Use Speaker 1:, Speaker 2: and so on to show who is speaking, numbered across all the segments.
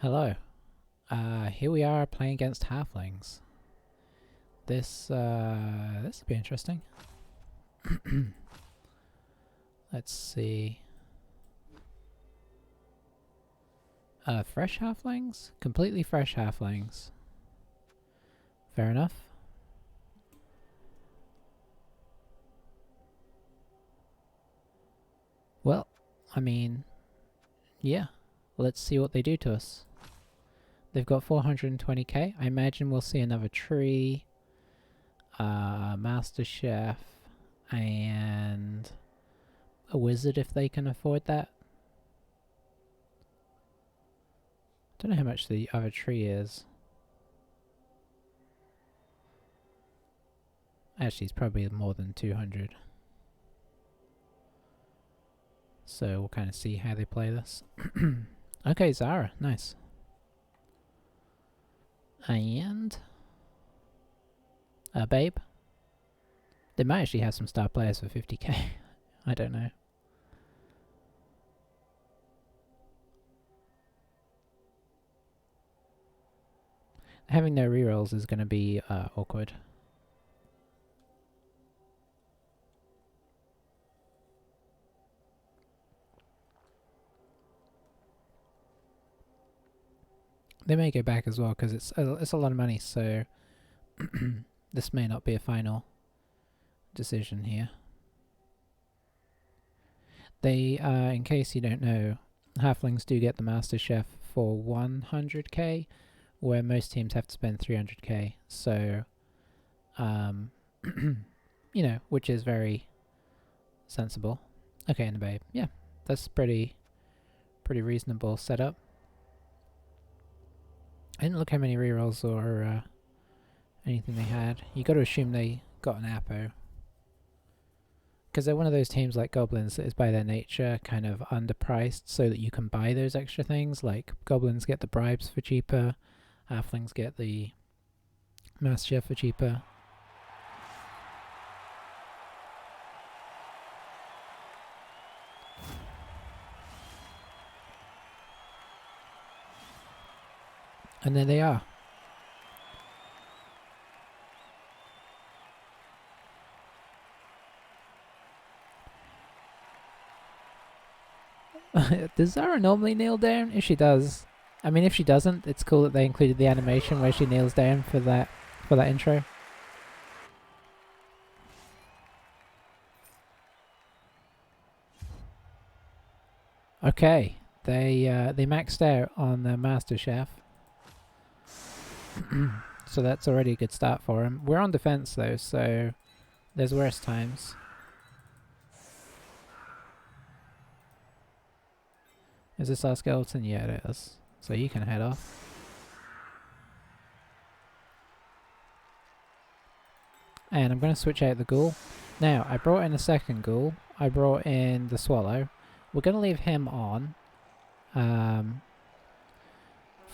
Speaker 1: Hello. Here we are playing against Halflings. This will be interesting. Let's see. Fresh Halflings? Completely fresh Halflings. Fair enough. Well, I mean, yeah. Let's see what they do to us. They've got 420k. I imagine we'll see another tree, Master Chef, and a wizard if they can afford that. Don't know how much the other tree is. Actually, it's probably more than 200. So we'll kind of see how they play this. Okay, Zara, nice. And Babe. They might actually have some star players for 50k. I don't know. Having no rerolls is going to be awkward. They may go back as well because it's a lot of money, so this may not be a final decision here. They, in case you don't know, Halflings do get the Master Chef for 100k, where most teams have to spend 300k. So, you know, which is very sensible. Okay, and the Babe, yeah, that's pretty reasonable setup. I didn't look how many rerolls or anything they had. You got to assume they got an Apo. Because they're one of those teams like Goblins that is by their nature kind of underpriced so that you can buy those extra things. Like Goblins get the bribes for cheaper, Halflings get the Master Chef for cheaper. And there they are. Does Zara normally kneel down? If she does. I mean, if she doesn't, it's cool that they included the animation where she kneels down for that intro. Okay, they maxed out on the Master Chef. So that's already a good start for him. We're on defense though, so there's worse times. Is this our skeleton? Yeah, it is. So you can head off. And I'm going to switch out the ghoul. Now, I brought in a second ghoul. I brought in the swallow. We're going to leave him on.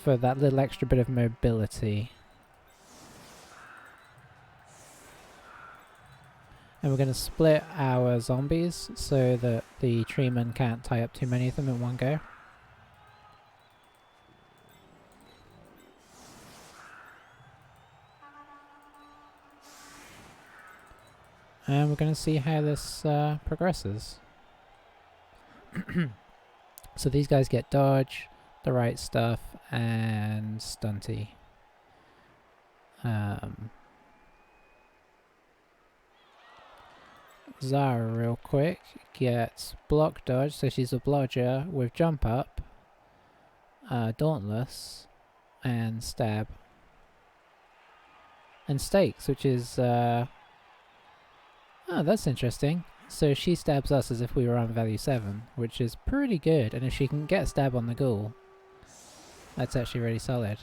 Speaker 1: For that little extra bit of mobility. And we're going to split our zombies so that the treeman can't tie up too many of them in one go. And we're going to see how this progresses. So these guys get dodge, the right stuff, and stunty. Zara, real quick, gets block dodge, so she's a blodger with jump up, dauntless, and stab. And stakes, which is, oh, that's interesting. So she stabs us as if we were on value 7, which is pretty good, and if she can get a stab on the ghoul, that's actually really solid.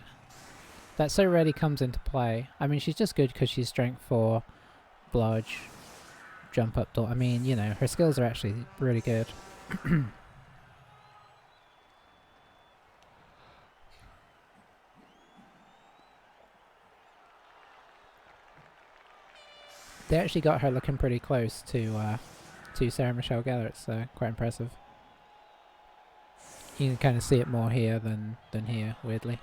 Speaker 1: That so rarely comes into play. I mean, she's just good because she's strength 4, blodge, jump up door. I mean, you know, her skills are actually really good. They actually got her looking pretty close to Sarah Michelle Gellar. It's quite impressive. You can kind of see it more here than here, weirdly.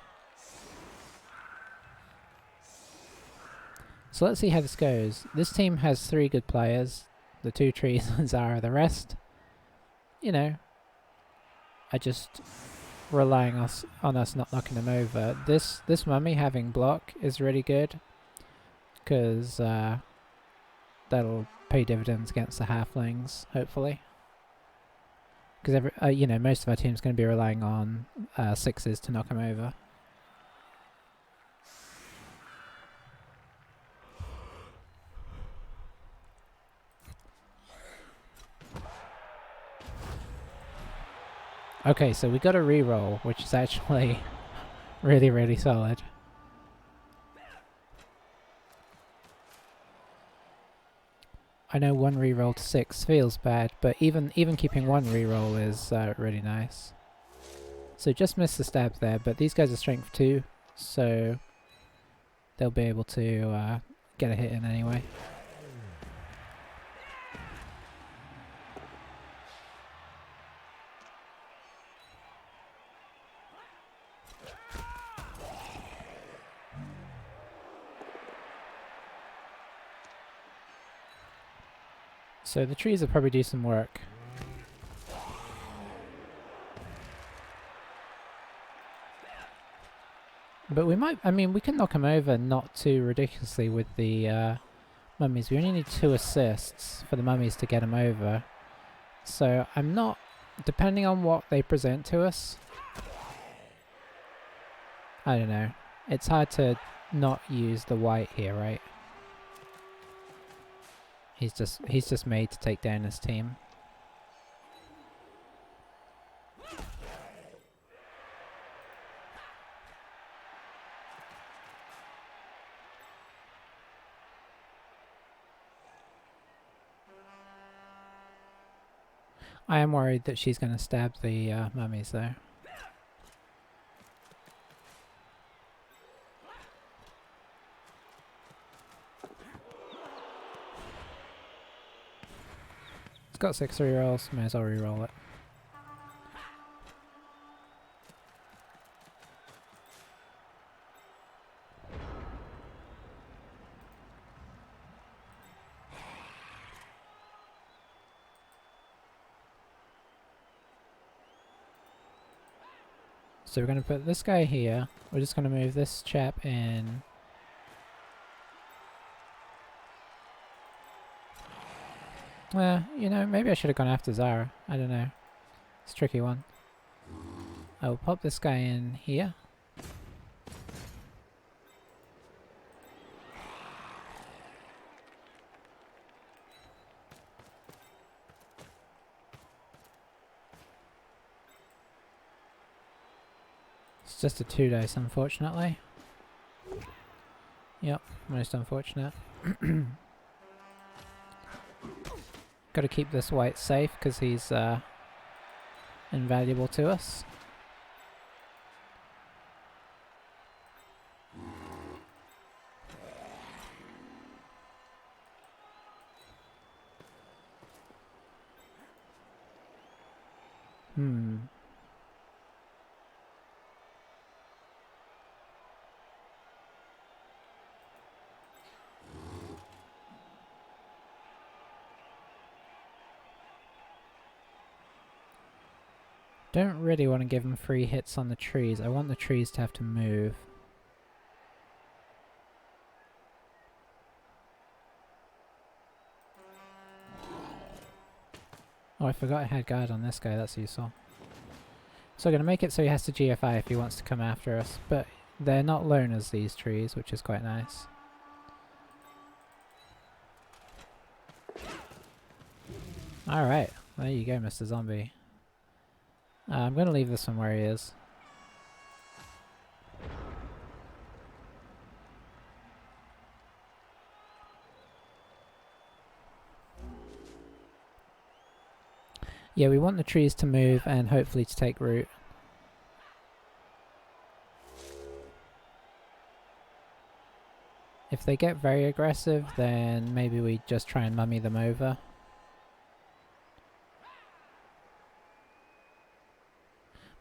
Speaker 1: So let's see how this goes. This team has 3 good players. The 2 trees and Zara. The rest, you know, are just relying on us not knocking them over. This mummy having block is really good, because that'll pay dividends against the halflings, hopefully. Because you know, most of our team's going to be relying on 6s to knock them over. Okay, so we got a reroll, which is actually really, really solid. I know 1 reroll to 6 feels bad, but even keeping 1 reroll is really nice. So just missed the stabs there, but these guys are strength 2, so they'll be able to get a hit in anyway. So the trees will probably do some work. But we might, I mean, we can knock them over not too ridiculously with the mummies. We only need 2 assists for the mummies to get them over. So I'm not, depending on what they present to us, I don't know. It's hard to not use the white here, right? He's just made to take down his team. I am worried that she's going to stab the mummies though. It's got 6 rerolls, may as well reroll it. So we're going to put this guy here. We're just going to move this chap in. You know, maybe I should have gone after Zara. I don't know. It's a tricky one. I will pop this guy in here. It's just a 2 dice, unfortunately. Yep, most unfortunate. Got to keep this white safe because he's invaluable to us. Don't really want to give him free hits on the trees. I want the trees to have to move. Oh, I forgot I had guard on this guy. That's useful. So I'm going to make it so he has to GFI if he wants to come after us. But they're not loners, these trees, which is quite nice. Alright. There you go, Mr. Zombie. I'm going to leave this one where he is. Yeah, we want the trees to move and hopefully to take root. If they get very aggressive, then maybe we just try and mummy them over.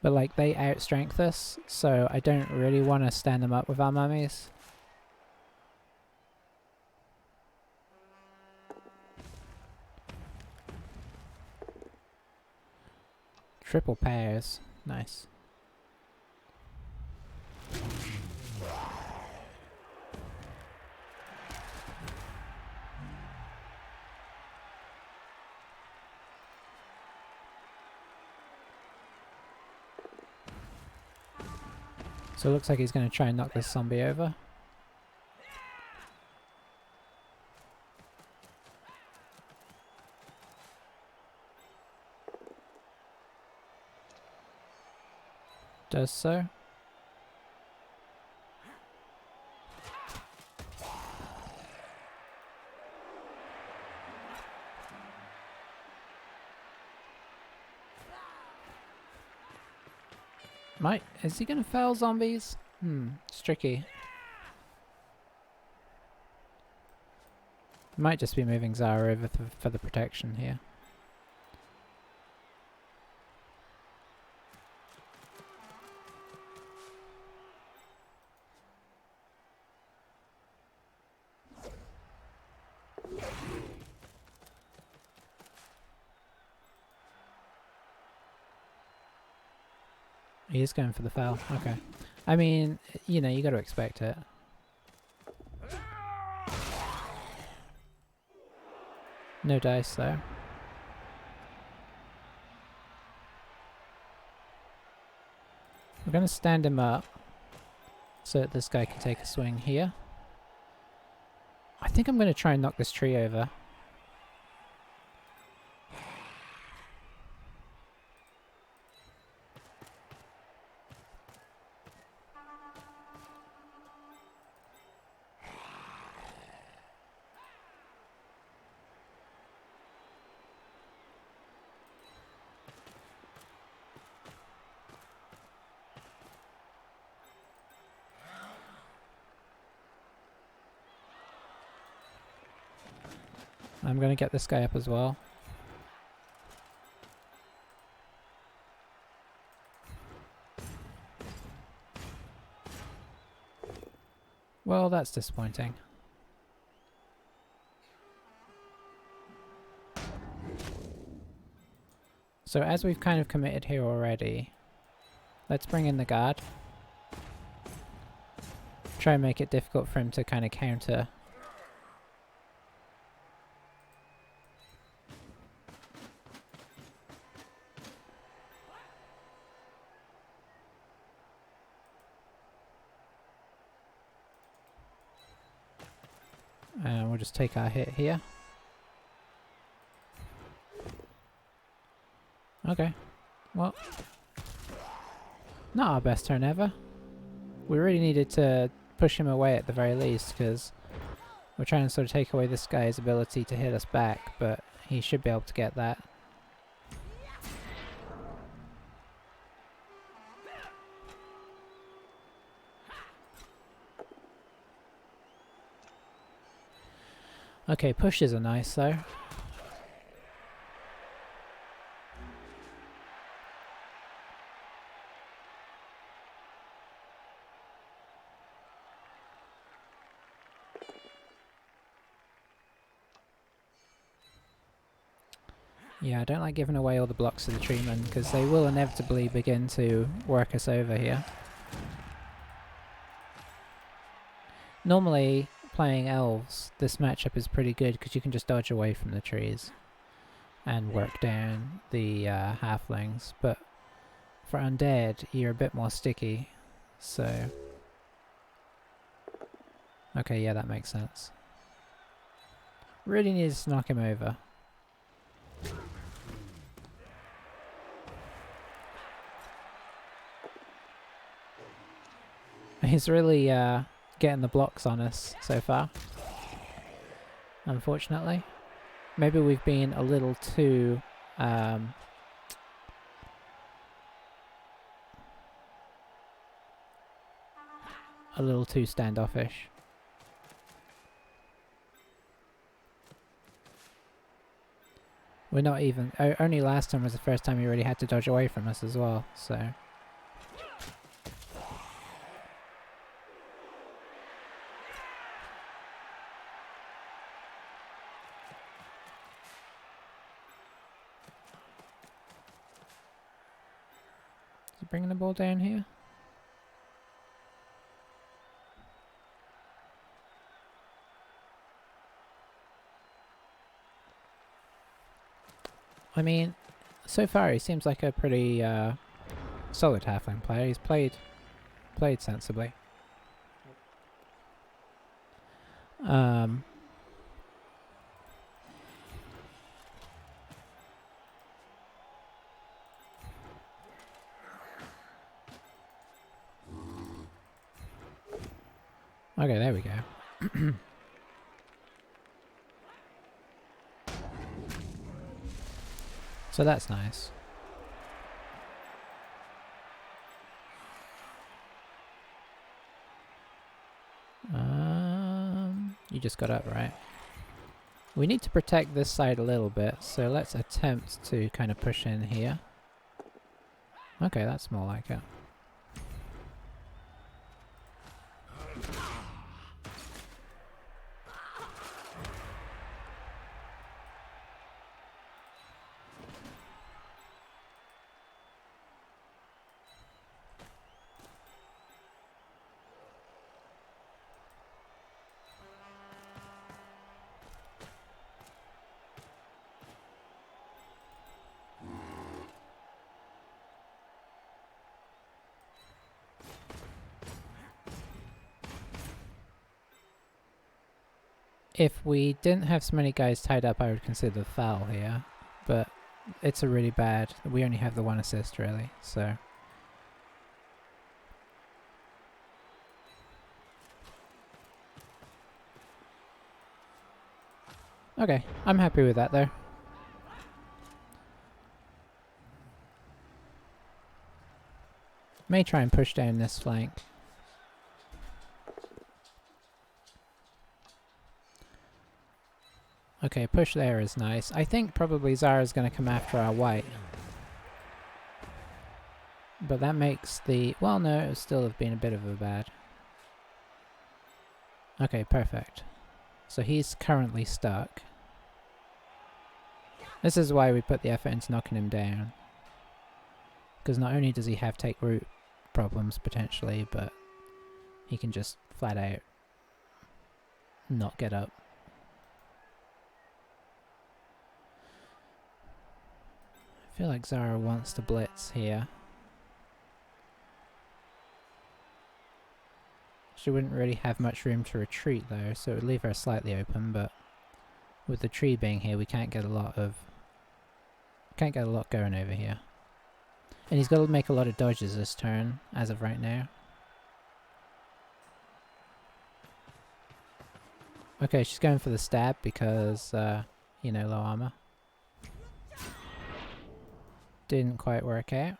Speaker 1: But like, they outstrength us, so I don't really want to stand them up with our mummies. Triple pairs. Nice. So it looks like he's going to try and knock this zombie over. Does so. Is he going to fail zombies? It's tricky. Might just be moving Zara over for the protection here. He is going for the foul. Okay. I mean, you know, you got to expect it. No dice though. We're going to stand him up so that this guy can take a swing here. I think I'm going to try and knock this tree over. I'm going to get this guy up as well. Well, that's disappointing. So as we've kind of committed here already, let's bring in the guard. Try and make it difficult for him to kind of counter. And we'll just take our hit here. Okay. Well, not our best turn ever. We really needed to push him away at the very least, because we're trying to sort of take away this guy's ability to hit us back, but he should be able to get that. Okay, pushes are nice though. Yeah, I don't like giving away all the blocks to the treemen, because they will inevitably begin to work us over here. Normally, playing elves, this matchup is pretty good because you can just dodge away from the trees and work down the halflings, but for undead, you're a bit more sticky, so... Okay, yeah, that makes sense. Really needs to knock him over. He's really getting the blocks on us so far, unfortunately. Maybe we've been a little too a little too standoffish. We're not even... only last time was the first time he really had to dodge away from us as well, so... bringing the ball down here? I mean, so far he seems like a pretty solid halfling player. He's played sensibly. Okay, there we go. So that's nice. You just got up, right? We need to protect this side a little bit, so let's attempt to kind of push in here. Okay, that's more like it. If we didn't have so many guys tied up, I would consider the foul here, but it's a really bad. We only have the one assist really, so. Okay, I'm happy with that though. May try and push down this flank. Okay, push there is nice. I think probably Zara's going to come after our white. But that makes the... Well, no, it would still have been a bit of a bad. Okay, perfect. So he's currently stuck. This is why we put the effort into knocking him down. Because not only does he have take root problems potentially, but he can just flat out not get up. I feel like Zara wants to blitz here. She wouldn't really have much room to retreat though, so it would leave her slightly open, but with the tree being here we can't get a lot going over here. And he's got to make a lot of dodges this turn, as of right now. Okay, she's going for the stab because, you know, low armor. Didn't quite work out.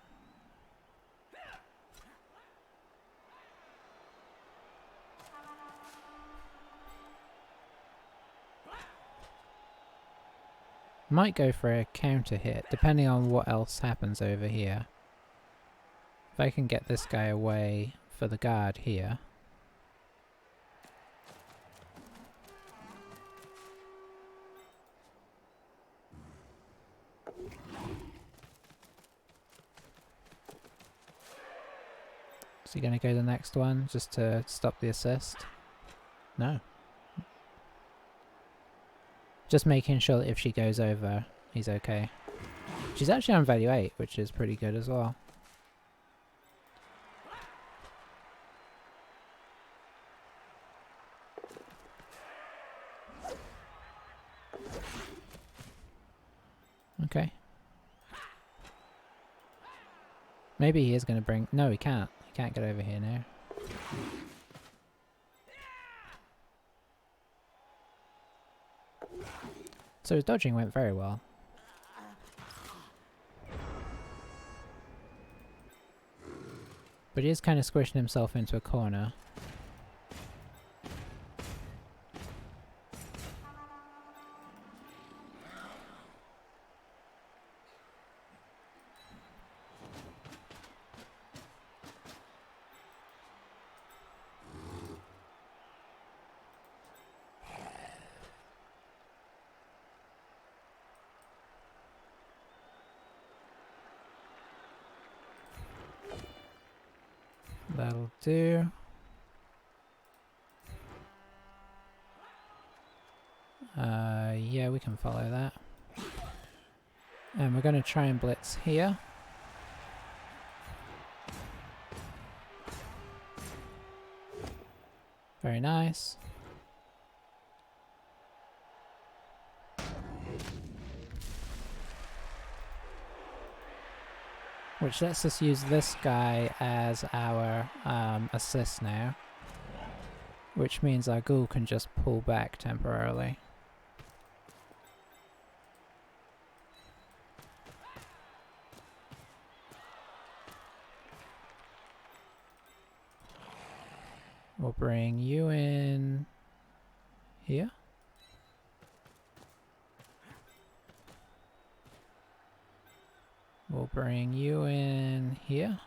Speaker 1: Might go for a counter hit, depending on what else happens over here. If I can get this guy away for the guard here. Is he going to go the next one just to stop the assist? No. Just making sure that if she goes over, he's okay. She's actually on value 8, which is pretty good as well. Okay. Maybe he is going to bring... No, he can't. He can't get over here now. So his dodging went very well. But he is kind of squishing himself into a corner. That'll do. Yeah, we can follow that. And we're going to try and blitz here. Very nice. Which lets us use this guy as our assist now. Which means our ghoul can just pull back temporarily. We'll bring you in here. We'll bring you in here.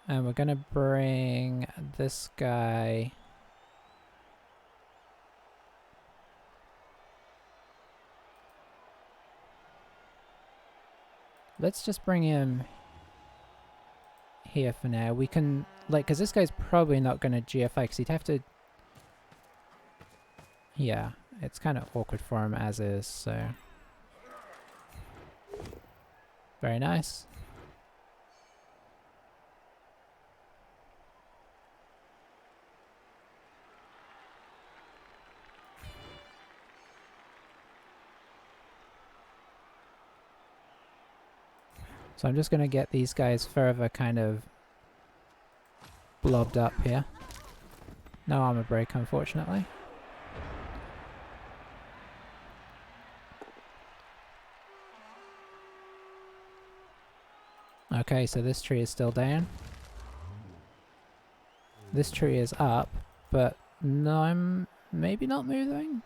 Speaker 1: And we're gonna bring this guy. Let's just bring him here for now. We can, like, because this guy's probably not going to GFI because he'd have to... Yeah, it's kind of awkward for him as is, so... Very nice. So I'm just going to get these guys further kind of blobbed up here. No armor break, unfortunately. Okay, so this tree is still down. This tree is up, but no, I'm maybe not moving.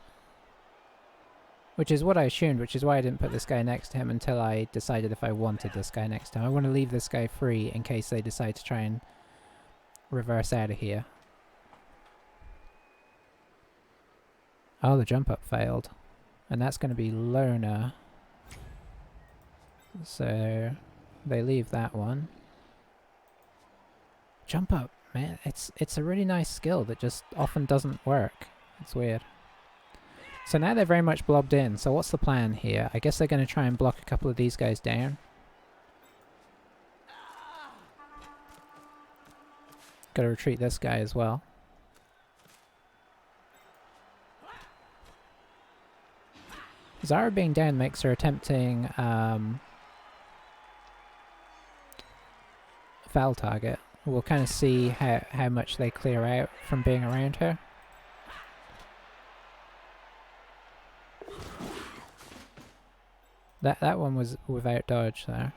Speaker 1: Which is what I assumed, which is why I didn't put this guy next to him until I decided if I wanted this guy next to him. I want to leave this guy free in case they decide to try and reverse out of here. Oh, the jump up failed. And that's going to be Lona. So they leave that one. Jump up, man. It's a really nice skill that just often doesn't work. It's weird. So now they're very much blobbed in, so what's the plan here? I guess they're going to try and block a couple of these guys down. Gotta retreat this guy as well. Zara being down makes her a tempting foul target. We'll kind of see how much they clear out from being around her. That one was without dodge there.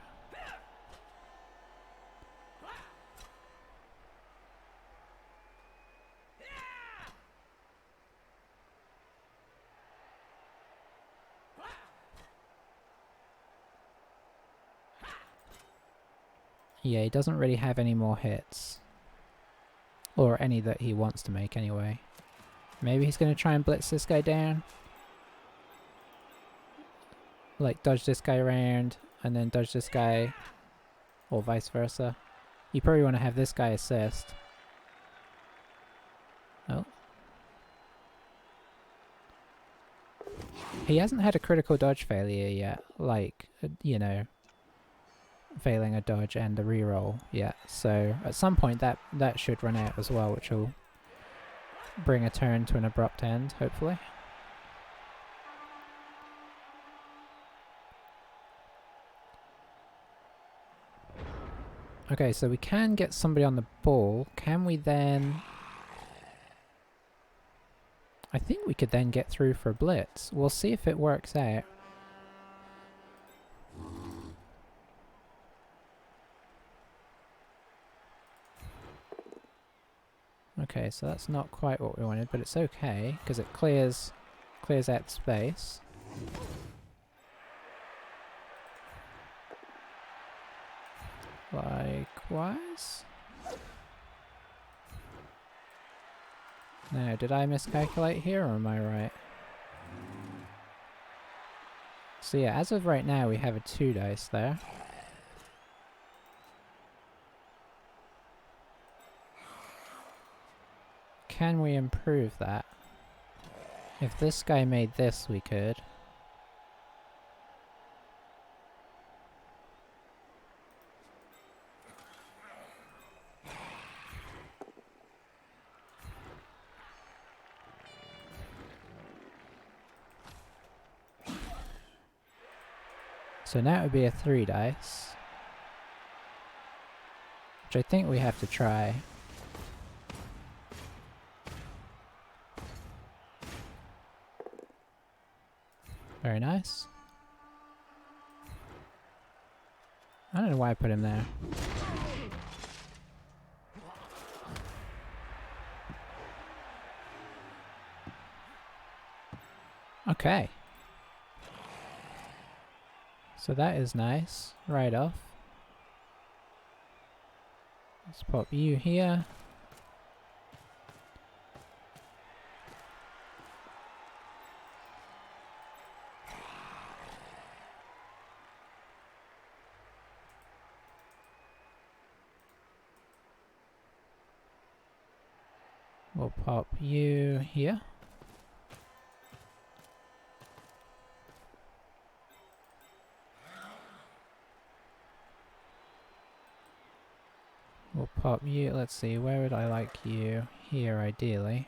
Speaker 1: Yeah, he doesn't really have any more hits. Or any that he wants to make anyway. Maybe he's going to try and blitz this guy down. Like, dodge this guy around, and then dodge this guy, or vice versa. You probably want to have this guy assist. Oh. He hasn't had a critical dodge failure yet, like, you know, failing a dodge and a reroll yet. So, at some point that should run out as well, which will bring a turn to an abrupt end, hopefully. Okay, so we can get somebody on the ball. Can we then... I think we could then get through for a blitz. We'll see if it works out. Okay, so that's not quite what we wanted, but it's okay, because it clears out space. Likewise. Now, did I miscalculate here, or am I right? So yeah, as of right now we have a 2 dice there. Can we improve that? If this guy made this, we could. So now it would be a 3 dice. Which I think we have to try. Very nice. I don't know why I put him there. Okay. So that is nice. Right off. Let's pop you here. We'll pop you here. We'll pop you, let's see, where would I like you? Here, ideally.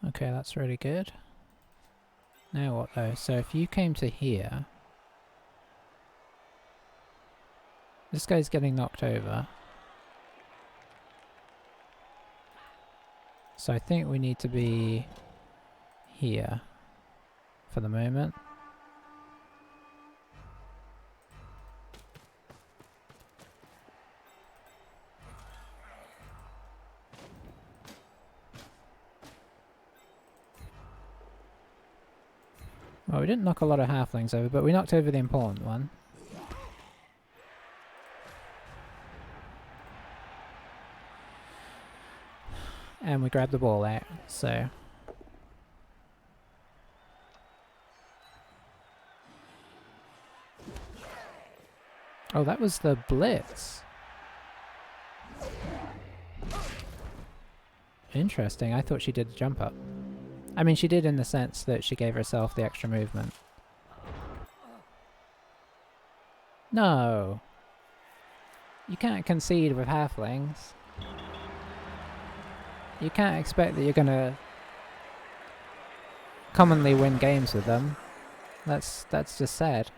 Speaker 1: Okay, that's really good. Now what though? So if you came to here... This guy's getting knocked over. So I think we need to be here for the moment. Well, we didn't knock a lot of halflings over, but we knocked over the important one. And we grabbed the ball out, so... Oh, that was the blitz. Interesting, I thought she did a jump up. I mean, she did in the sense that she gave herself the extra movement. No! You can't concede with halflings. You can't expect that you're gonna commonly win games with them. That's just sad.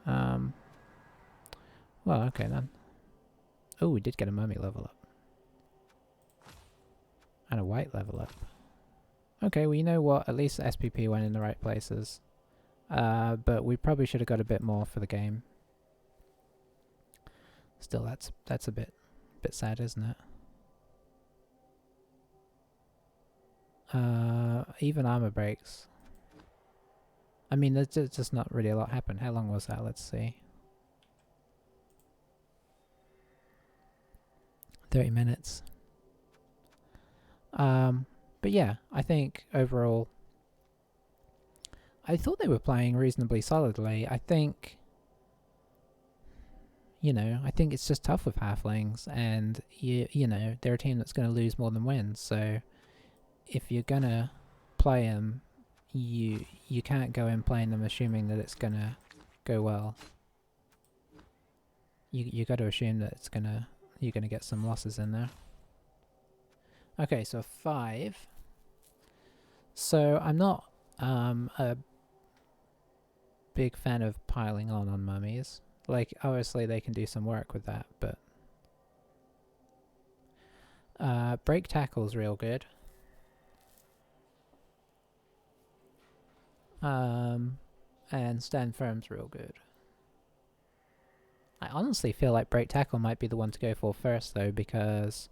Speaker 1: Well, okay then. Oh, we did get a mummy level up. And a white level up. Okay, well you know what, at least the SPP went in the right places. But we probably should have got a bit more for the game. Still, that's a bit sad, isn't it? Even armor breaks. I mean, there's just not really a lot happened. How long was that? Let's see. 30 minutes. But yeah, I think overall, I thought they were playing reasonably solidly. I think, you know, I think it's just tough with halflings, and you know, they're a team that's going to lose more than win. So if you're gonna play them, you can't go in playing them assuming that it's gonna go well. You got to assume that you're gonna get some losses in there. Okay, so 5. So I'm not a big fan of piling on mummies. Like, obviously they can do some work with that, but break tackle's real good. And stand firm's real good. I honestly feel like break tackle might be the one to go for first though, because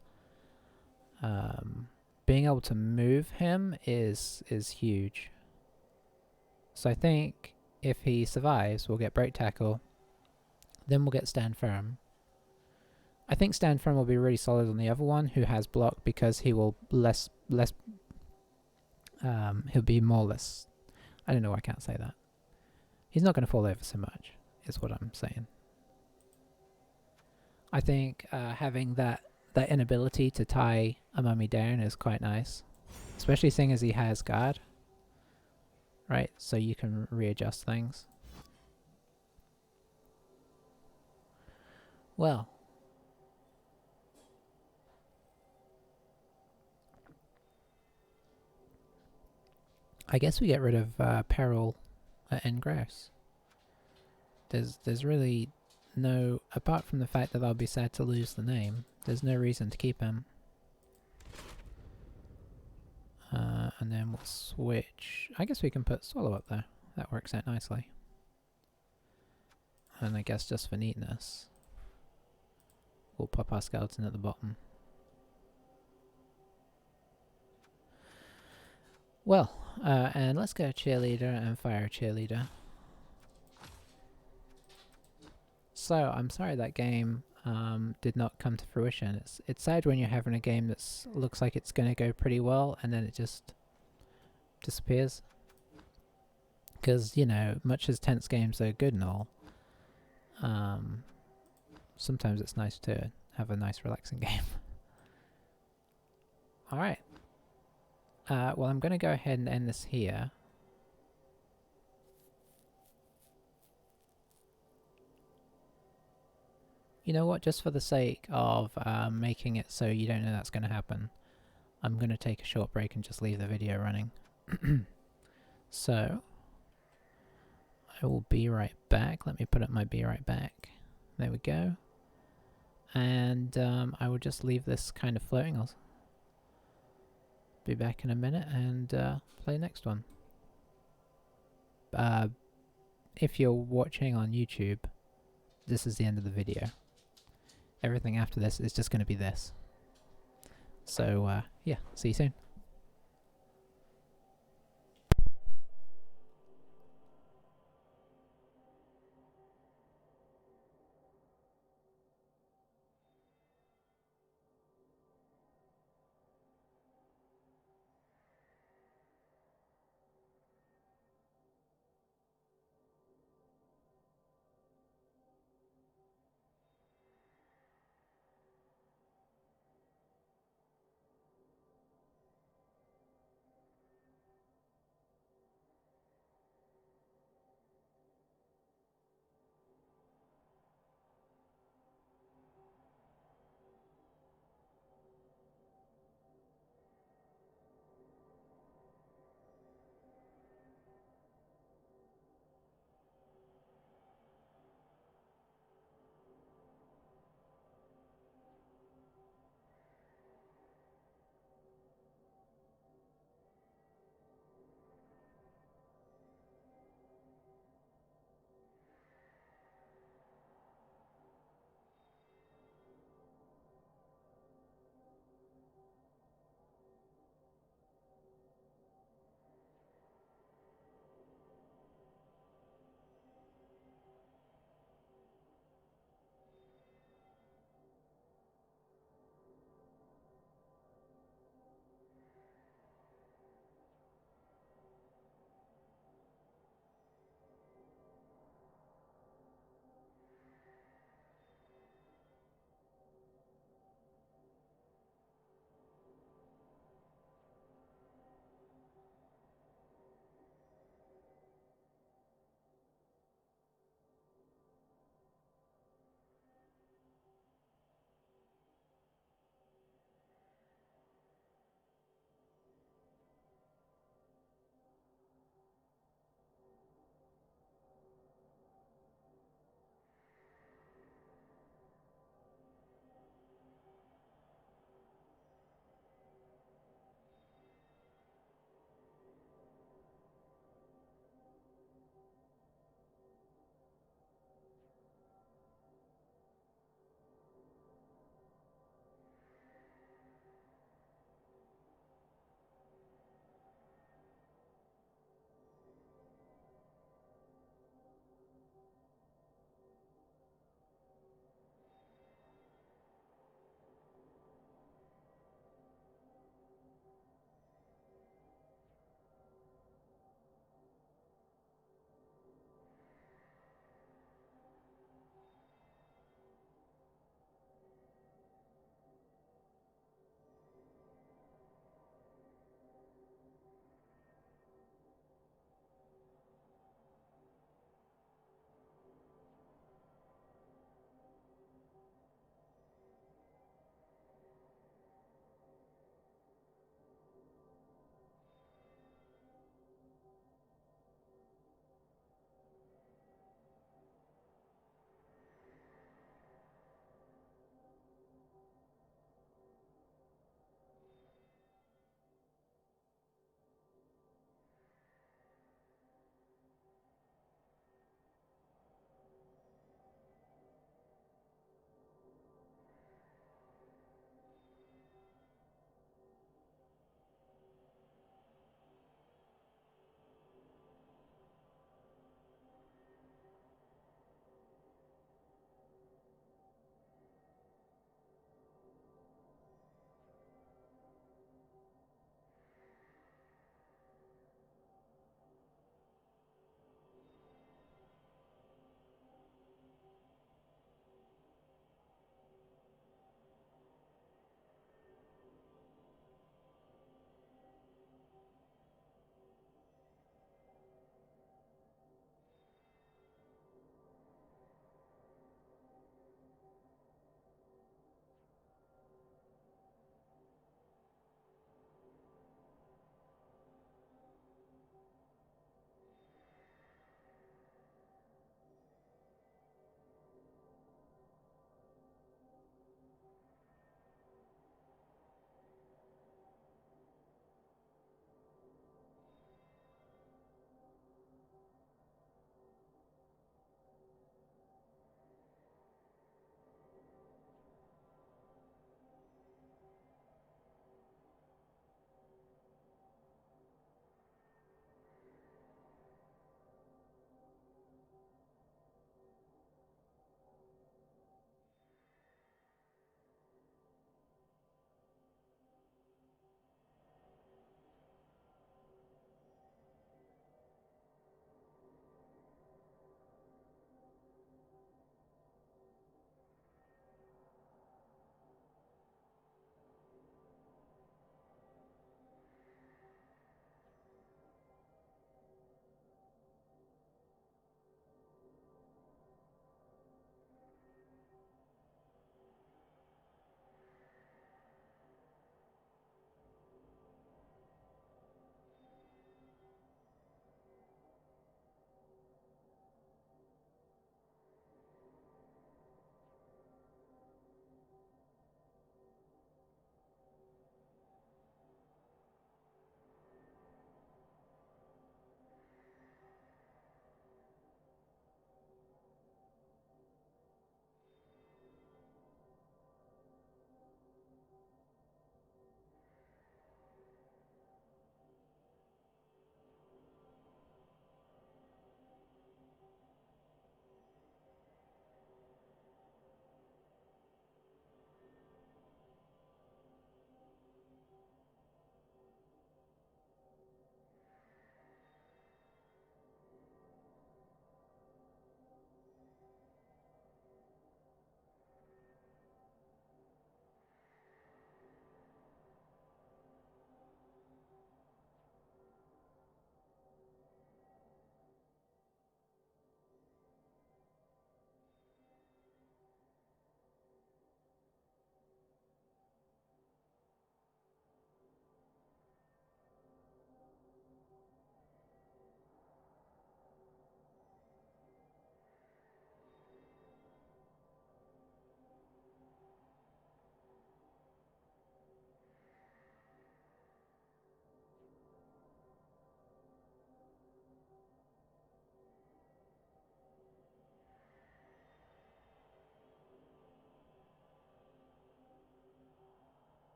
Speaker 1: being able to move him is huge. So I think if he survives, we'll get break tackle. Then we'll get stand firm. I think stand firm will be really solid on the other one who has block, because he will he'll be more less. I don't know why I can't say that. He's not going to fall over so much, is what I'm saying. I think having that inability to tie a mummy down is quite nice. Especially seeing as he has guard. Right, so you can readjust things. Well. I guess we get rid of Peril at Engrouse. There's really no, apart from the fact that I'll be sad to lose the name, there's no reason to keep him. And then we'll switch. I guess we can put Swallow up there. That works out nicely. And I guess just for neatness, we'll pop our skeleton at the bottom. Well, and let's go cheerleader and fire cheerleader. So, I'm sorry that game did not come to fruition. It's sad when you're having a game that looks like it's going to go pretty well and then it just disappears. Because, you know, much as tense games are good and all, sometimes it's nice to have a nice relaxing game. Alright. Well, I'm going to go ahead and end this here. You know what, just for the sake of making it so you don't know that's going to happen, I'm going to take a short break and just leave the video running. So, I will be right back. Let me put up my be right back. There we go. And I will just leave this kind of floating. I'll be back in a minute and play the next one. If you're watching on YouTube, this is the end of the video. Everything after this is just going to be this. So, yeah, see you soon.